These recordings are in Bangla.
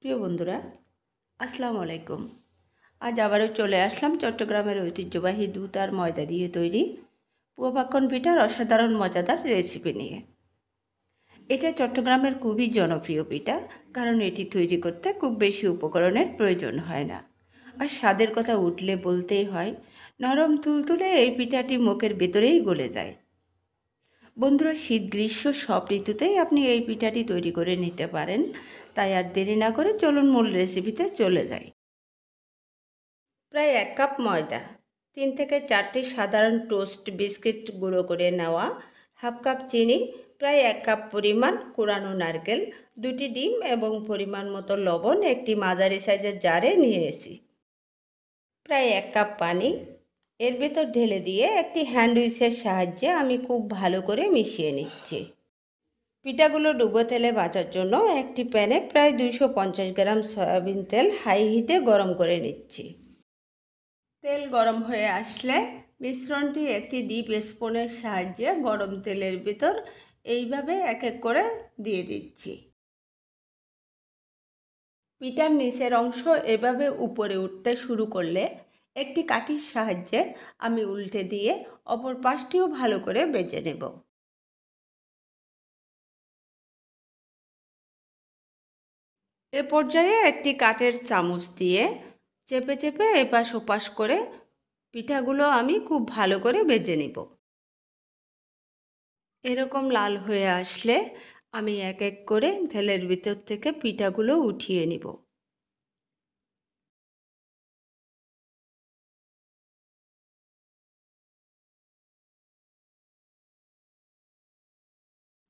প্রিয় বন্ধুরা, আসসালামু আলাইকুম। আজ আবারও চলে আসলাম চট্টগ্রামের ঐতিহ্যবাহী দুধ আর ময়দা দিয়ে তৈরি পুয়া পাক্কন পিঠার অসাধারণ মজাদার রেসিপি নিয়ে। এটা চট্টগ্রামের খুবই জনপ্রিয় পিঠা, কারণ এটি তৈরি করতে খুব বেশি উপকরণের প্রয়োজন হয় না। আর স্বাদের কথা উঠলে বলতেই হয়, নরম তুলতুলে এই পিঠাটি মুখের ভেতরেই গলে যায়। বন্ধুরা, শীত গ্রীষ্ম সব ঋতুতেই আপনি এই পিঠাটি তৈরি করে নিতে পারেন। তাই আর দেরি না করে চলুন মূল রেসিপিতে চলে যাই। প্রায় 1 কাপ ময়দা, 3 থেকে 4টি সাধারণ টোস্ট বিস্কিট গুঁড়ো করে নেওয়া, হাফ কাপ চিনি, প্রায় 1 কাপ পরিমাণ কোরানো নারকেল, 2টি ডিম এবং পরিমাণ মতো লবণ একটি মাঝারি সাইজের জারে নিয়েছি। প্রায় 1 কাপ পানি এর ভেতর ঢেলে দিয়ে একটি হ্যান্ড উইচের সাহায্যে আমি খুব ভালো করে মিশিয়ে নিচ্ছি। পিঠাগুলো ডুবো তেলে ভাজার জন্য একটি প্যানে প্রায় 250 গ্রাম সয়াবিন তেল হাই হিটে গরম করে নিচ্ছি। তেল গরম হয়ে আসলে মিশ্রণটি একটি ডিপ স্পুনের সাহায্যে গরম তেলের ভিতর এইভাবে এক এক করে দিয়ে দিচ্ছি। পিঠার নিচের অংশ এভাবে উপরে উঠতে শুরু করলে একটি কাঠির সাহায্যে আমি উল্টে দিয়ে অপর পাশটিও ভালো করে ভেজে নেব। এ পর্যায়ে একটি কাঠের চামচ দিয়ে চেপে চেপে এপাশ ওপাশ করে পিঠাগুলো আমি খুব ভালো করে ভেজে নিব। এরকম লাল হয়ে আসলে আমি এক এক করে তেলের ভিতর থেকে পিঠাগুলো উঠিয়ে নিব।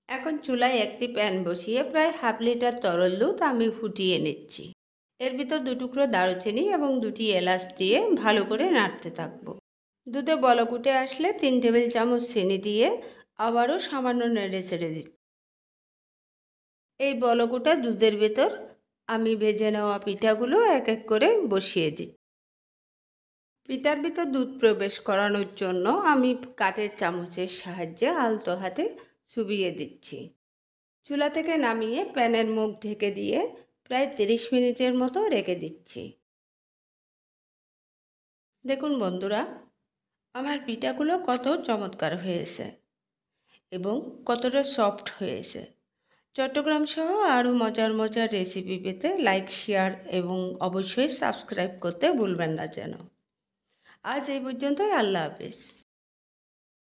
এখন চুলায় একটি প্যান বসিয়ে প্রায় হাফ লিটার তরল দুধ আমি ফুটিয়ে নিচ্ছি। এর ভিতর 2 টুকরো দারুচিনি এবং 2টি এলাচ দিয়ে ভালো করে নাড়তে থাকব। দুধে বলক উঠে আসলে 3 টেবিল চামচ চিনি দিয়ে আবারও সামান্য নেড়ে ছেড়ে দিচ্ছি। এই বলক ওঠা দুধের ভেতর আমি ভেজে নেওয়া পিঠাগুলো এক এক করে বসিয়ে দিচ্ছি। পিঠার ভিতর দুধ প্রবেশ করানোর জন্য আমি কাঠের চামচের সাহায্যে আলতো হাতে চুবিয়ে দিচ্ছি। চুলা থেকে নামিয়ে প্যানের মুখ ঢেকে দিয়ে প্রায় 30 মিনিটের মতো রেখে দিচ্ছি। দেখুন বন্ধুরা, আমার পিঠাগুলো কত চমৎকার হয়েছে এবং কতটা সফট হয়েছে। চট্টগ্রাম সহ আরও মজার মজার রেসিপি পেতে লাইক, শেয়ার এবং অবশ্যই সাবস্ক্রাইব করতে ভুলবেন না যেন। আজ এই পর্যন্তই। আল্লাহ হাফেজ।